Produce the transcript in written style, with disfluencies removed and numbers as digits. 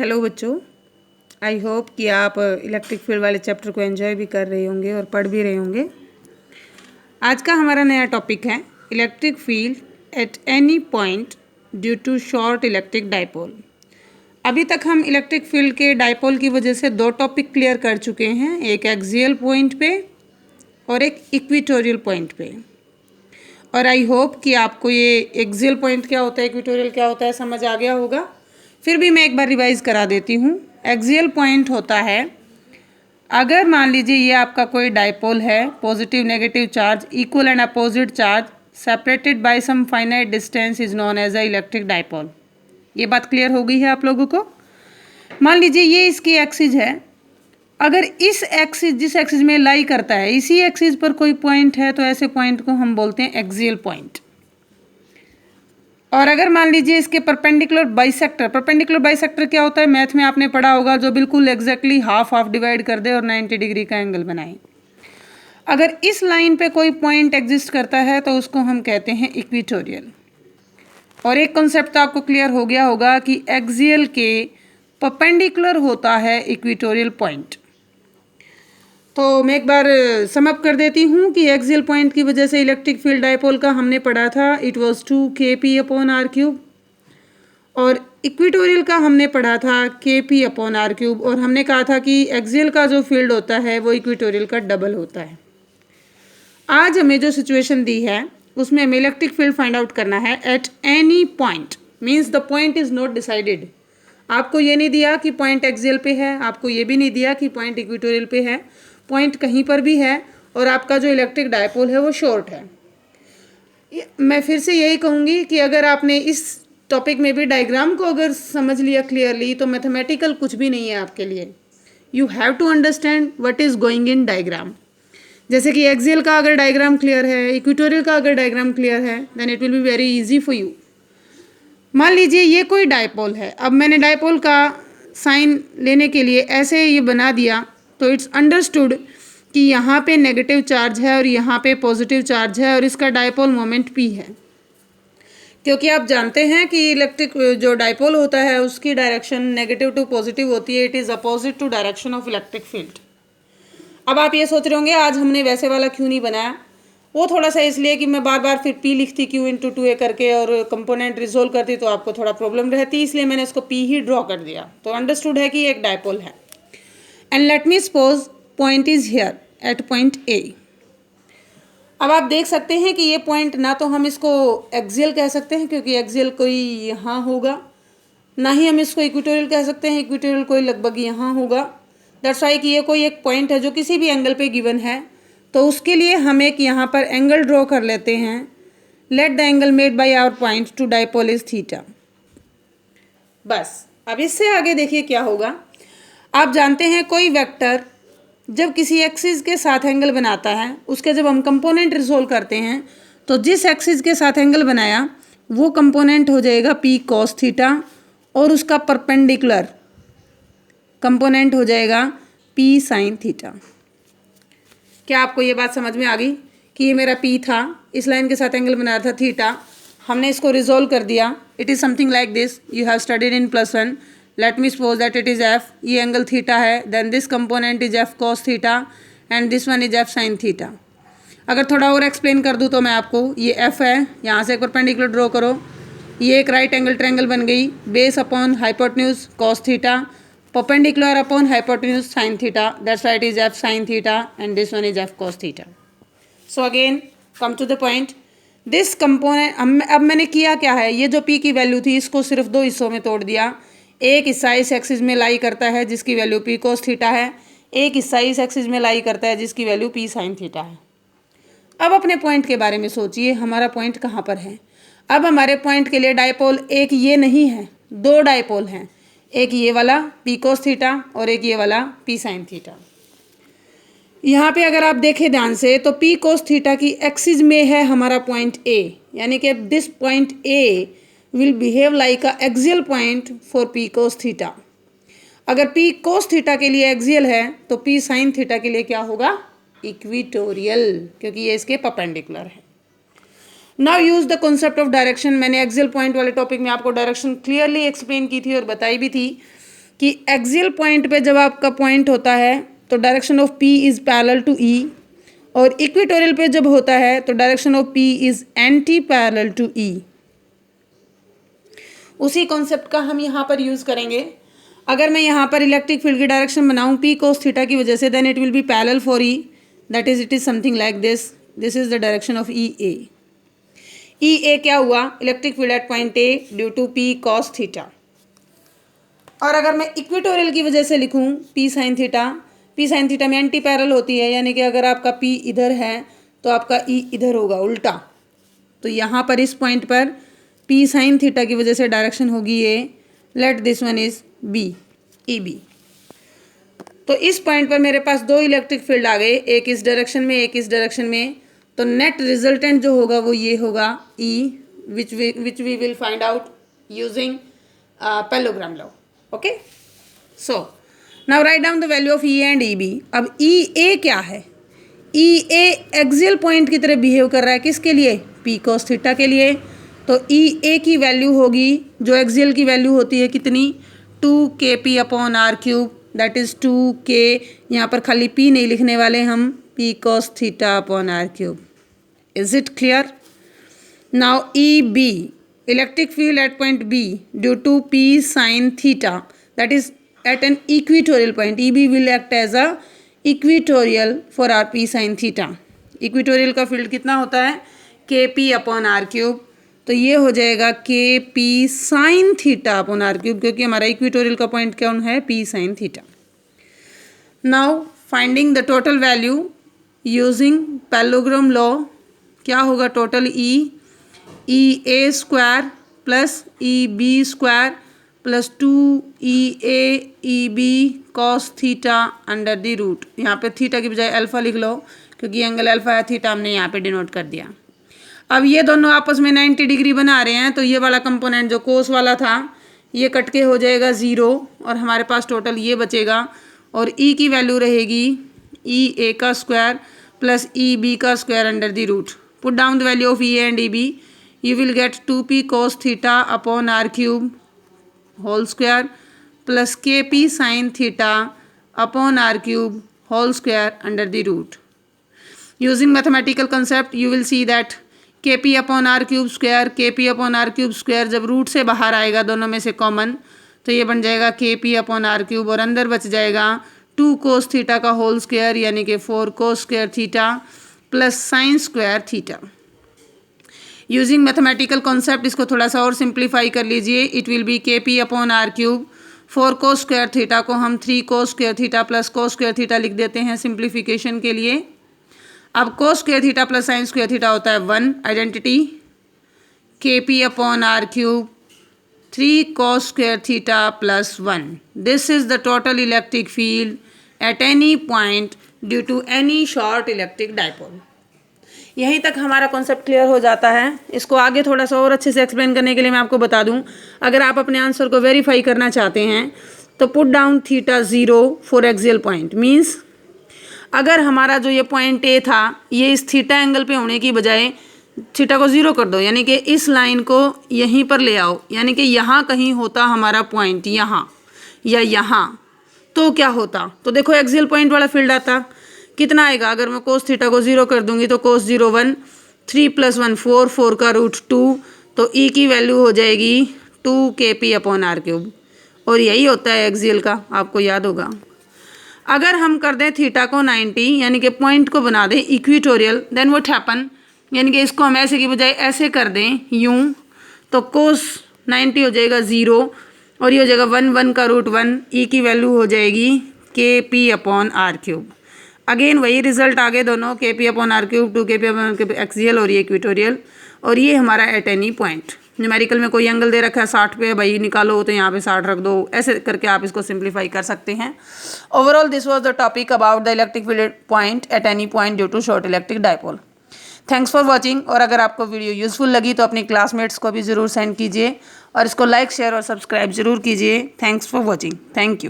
Hello बच्चों, I hope कि आप इलेक्ट्रिक फील्ड वाले चैप्टर को एंजॉय भी कर रहे होंगे और पढ़ भी रहे होंगे। आज का हमारा नया टॉपिक है electric field at any point due to short electric dipole. अभी तक हम इलेक्ट्रिक फील्ड के डाइपोल की वजह से दो टॉपिक क्लियर कर चुके हैं, एक एक्सियल पॉइंट पे और एक इक्वेटोरियल पॉइंट पे। और आई होप कि आपको ये एक्सियल पॉइंट क्या होता है, इक्वेटोरियल क्या होता है समझ आ गया होगा। फिर भी मैं एक बार रिवाइज करा देती हूँ। एक्सियल पॉइंट होता है अगर मान लीजिए ये आपका कोई डाइपोल है, positive negative charge, equal and opposite charge separated by some finite distance is known as a electric dipole. ये बात क्लियर हो गई है आप लोगों को। मान लीजिए ये इसकी एक्सिस है, अगर इस एक्सिस जिस एक्सिस में लाई करता है इसी एक्सिस पर कोई पॉइंट है तो ऐसे पॉइंट को हम बोलते हैं एक्सियल पॉइंट। और अगर मान लीजिए इसके परपेंडिकुलर बाइसेक्टर क्या होता है, मैथ में आपने पढ़ा होगा, जो बिल्कुल एग्जैक्टली हाफ हाफ डिवाइड कर दे और 90 डिग्री का एंगल बनाए। अगर इस लाइन पे कोई पॉइंट एग्जिस्ट करता है तो उसको हम कहते हैं इक्वेटोरियल। और एक कॉन्सेप्ट तो आपको क्लियर हो गया होगा कि एक्सियल के परपेंडिकुलर होता है इक्वेटोरियल पॉइंट। तो मैं एक बार सम अप कर देती हूँ कि एक्सियल पॉइंट की वजह से इलेक्ट्रिक फील्ड डाइपोल का हमने पढ़ा था, इट वाज 2kp/r³। और इक्वेटोरियल का हमने पढ़ा था kp/r³। और हमने कहा था कि एक्सियल का जो फील्ड होता है वो इक्वेटोरियल का डबल होता है। आज हमें जो सिचुएशन दी है उसमें हमें इलेक्ट्रिक फील्ड फाइंड आउट करना है eight any point, means the point is not decided. आपको ये नहीं दिया कि पॉइंट एक्सियल पे है, आपको ये भी नहीं दिया कि पॉइंट इक्वेटोरियल पे है, पॉइंट कहीं पर भी है और आपका जो इलेक्ट्रिक डाइपोल है वो शॉर्ट है। मैं फिर से यही कहूँगी कि अगर आपने इस टॉपिक में भी डायग्राम को अगर समझ लिया क्लियरली तो मैथमेटिकल कुछ भी नहीं है आपके लिए। You have to understand what is going in diagram. जैसे कि एक्सियल का अगर डायग्राम क्लियर है, इक्वेटोरियल का अगर डायग्राम क्लियर है, then it will be very easy for you. मान लीजिए ये कोई डाइपोल है, अब मैंने डाइपोल का साइन लेने के लिए ऐसे ये बना दिया तो इट्स अंडरस्टूड कि यहाँ पे नेगेटिव चार्ज है और यहाँ पे पॉजिटिव चार्ज है और इसका डाइपोल मोमेंट p है। क्योंकि आप जानते हैं कि इलेक्ट्रिक जो डाइपोल होता है उसकी डायरेक्शन नेगेटिव टू पॉजिटिव होती है, it is opposite to direction of electric field. अब आप ये सोच रहे होंगे आज हमने वैसे वाला क्यों नहीं बनाया, वो थोड़ा सा इसलिए कि मैं बार बार फिर p लिखती q/2a करके और कंपोनेंट रिजोल्व करती तो आपको थोड़ा प्रॉब्लम रहती, इसलिए मैंने इसको p ही ड्रॉ कर दिया। तो अंडरस्टूड है कि एक डाइपोल है। And let me suppose point is here eight point A। अब आप देख सकते हैं कि ये पॉइंट ना तो हम इसको एक्सियल कह सकते हैं क्योंकि एक्सियल कोई यहाँ होगा, ना ही हम इसको इक्वेटोरियल कह सकते हैं, इक्वेटोरियल कोई लगभग यहाँ होगा। दैट्स वाई कि ये कोई एक पॉइंट है जो किसी भी एंगल पे गिवन है, तो उसके लिए हम एक यहाँ पर एंगल ड्रॉ कर लेते हैं। Let the angle made by our point to dipole is theta. बस अब इससे आगे देखिए क्या होगा। आप जानते हैं कोई वेक्टर जब किसी एक्सिस के साथ एंगल बनाता है, उसके जब हम कंपोनेंट रिजोल्व करते हैं तो जिस एक्सिस के साथ एंगल बनाया वो कंपोनेंट हो जाएगा p cos थीटा और उसका परपेंडिकुलर कंपोनेंट हो जाएगा p sin थीटा। क्या आपको ये बात समझ में आ गई कि ये मेरा p था, इस लाइन के साथ एंगल बनाया था थीटा, हमने इसको रिजोल्व कर दिया। It is something like this, you have studied in +1। Let me suppose that it is f, ये एंगल थीटा है, then this component is f cos theta and this one is f sin theta. अगर थोड़ा और explain कर दूँ तो मैं आपको, ये f है, यहाँ से एक परपेंडिकुलर ड्रॉ करो, ये एक राइट एंगल ट्रायंगल बन गई, base upon hypotenuse cos theta, perpendicular upon hypotenuse sin theta, that's why it is f sin theta and this one is f cos theta. So again come to the point, this component अब मैंने किया क्या है, ये जो p की value थी इसको सिर्फ दो हिस्सों में तोड़ दिया। एक हिस्सा इस एक्सिस में लाई करता है जिसकी वैल्यू p cos थीटा है, एक हिस्सा इस एक्सिस में लाई करता है जिसकी वैल्यू p sin थीटा है। अब अपने पॉइंट के बारे में सोचिए, हमारा पॉइंट कहाँ पर है। अब हमारे पॉइंट के लिए डाइपोल एक ये नहीं है, दो डाइपोल हैं, एक ये वाला p cos थीटा और एक ये वाला p sin थीटा। यहाँ पे अगर आप देखें ध्यान से तो p cos थीटा की एक्सिस में है हमारा पॉइंट A, यानी कि this point A will behave like a axial point for p cos theta. अगर p cos थीटा के लिए एक्सियल है तो p sin थीटा के लिए क्या होगा, इक्वेटोरियल, क्योंकि ये इसके परपेंडिकुलर है। Now use the concept of direction. मैंने एक्सियल पॉइंट वाले टॉपिक में आपको डायरेक्शन क्लियरली एक्सप्लेन की थी और बताई भी थी कि एक्सियल पॉइंट पे जब आपका पॉइंट होता है तो direction of P is parallel to E, और इक्वेटोरियल पे जब होता है तो direction of P is anti parallel to E. उसी कॉन्सेप्ट का हम यहाँ पर यूज़ करेंगे। अगर मैं यहाँ पर इलेक्ट्रिक फील्ड की डायरेक्शन बनाऊँ पी कोस थीटा की वजह से, then it will be parallel for E, that is it is something like this. This is the direction of E A. E A क्या हुआ? Electric field at point A due to P cos theta. और अगर मैं equatorial की वजह से लिखूँ P sine theta, P sine theta में एंटी पैरेलल होती है, यानी कि अगर आपका पी इधर है तो आपका ई इधर होगा उल्टा। तो यहाँ पर इस पॉइंट पर पी साइन थीटा की वजह से डायरेक्शन होगी ये, let this one is B, E B. तो इस पॉइंट पर मेरे पास दो इलेक्ट्रिक फील्ड आ गए, एक इस डायरेक्शन में एक इस डायरेक्शन में। तो नेट रिजल्टेंट जो होगा वो ये होगा E, which we will find out using parallelogram law. Okay, so now write down the value of E and E B. अब ई ए क्या है? ई ए एक्सियल पॉइंट की तरह बिहेव कर रहा है, किसके लिए? पी कोस थीटा के लिए। तो ई ए की वैल्यू होगी, जो एक्सियल की वैल्यू होती है कितनी? 2kp upon r cube, that is 2k, यहाँ पर खाली p नहीं लिखने वाले हम, p cos theta upon r cube. Is it clear? Now E B, electric field at point B due to p sin theta, that is at an equatorial point. EB will act as a equatorial for our p sin theta. Equatorial का field कितना होता है? kp upon r cube. तो ये हो जाएगा kp sin theta upon r cube, क्योंकि हमारा इक्वेटोरियल का पॉइंट क्या है? p sin theta. Now finding the total value using parallelogram law, क्या होगा total? E A square plus E B square plus 2EA cos theta under the root. यहाँ पे theta की बजाय अल्फा लिख लो, क्योंकि एंगल अल्फा है, थीटा हमने यहाँ पे डिनोट कर दिया। अब ये दोनों आपस में 90 डिग्री बना रहे हैं, तो ये वाला कंपोनेंट जो कोस वाला था ये कट के हो जाएगा 0, और हमारे पास टोटल ये बचेगा। और ई की वैल्यू रहेगी ई ए का स्क्वायर प्लस ई बी का square under the root. Put down the value of E and E B, you will get 2p cos theta upon r cube whole square plus kp sin theta upon r cube whole square under the root. Using mathematical concept you will see that kp upon r cube square, kp upon r cube square जब root से बाहर आएगा दोनों में से common, तो ये बन जाएगा kp अपॉन आर क्यूब, और अंदर बच जाएगा 2 cos थीटा का होल स्क्वायर, यानी कि 4 cos square theta plus sine square theta. Using mathematical concept इसको थोड़ा सा और सिंप्लीफाई कर लीजिए। It will be kp upon r cube, 4 cos square theta को हम 3 cos square theta plus cos square theta लिख देते हैं सिंप्लीफिकेशन के लिए। अब cos square theta plus sine square theta होता है 1, identity kp upon r cube 3 cos square theta plus 1। This is the total electric field at any point due to any short electric dipole. यहीं तक हमारा concept clear हो जाता है। इसको आगे थोड़ा सा और अच्छे से एक्सप्लेन करने के लिए मैं आपको बता दूं, अगर आप अपने आंसर को वेरीफाई करना चाहते हैं तो put down theta 0 for axial point. Means अगर हमारा जो ये पॉइंट ए था ये इस थीटा एंगल पे होने की बजाय थीटा को 0 कर दो, यानी कि इस लाइन को यहीं पर ले आओ, यानी कि यहाँ कहीं होता हमारा पॉइंट, यहाँ या यहाँ, तो क्या होता? तो देखो एक्सियल पॉइंट वाला फील्ड आता, कितना आएगा? अगर मैं कोस थीटा को 0 कर दूंगी तो कोस 0 1, 3 + 1 4, 4 का रूट 2, तो ई की वैल्यू हो जाएगी 2kp अपॉन आर क्यूब, और यही होता है एक्सियल का, आपको याद होगा। अगर हम कर दें थीटा को 90, यानी कि पॉइंट को बना दें इक्वेटोरियल, देन व्हाट हैपन, यानी कि इसको हम ऐसे की बजाय ऐसे कर दें यूं, तो कोस 90 हो जाएगा 0, और ये हो जाएगा 1 1 का रूट 1, ई की वैल्यू हो जाएगी kp upon r cube. Again वही रिजल्ट आगे दोनों, kp upon r cube 2kp upon axial और ये इक्वेटोरियल, और ये हमारा एट एनी पॉइंट। न्यूमेरिकल में कोई एंगल दे रखा है 60 पे, भाई निकालो तो यहाँ पे 60 रख दो, ऐसे करके आप इसको सिंप्लीफाई कर सकते हैं। Overall this was the topic about the electric field point at any point due to short electric dipole. Thanks for watching, और अगर आपको वीडियो यूजफुल लगी तो अपने क्लासमेट्स को भी ज़रूर सेंड कीजिए, और इसको लाइक शेयर और सब्सक्राइब जरूर कीजिए। Thanks for watching, thank you.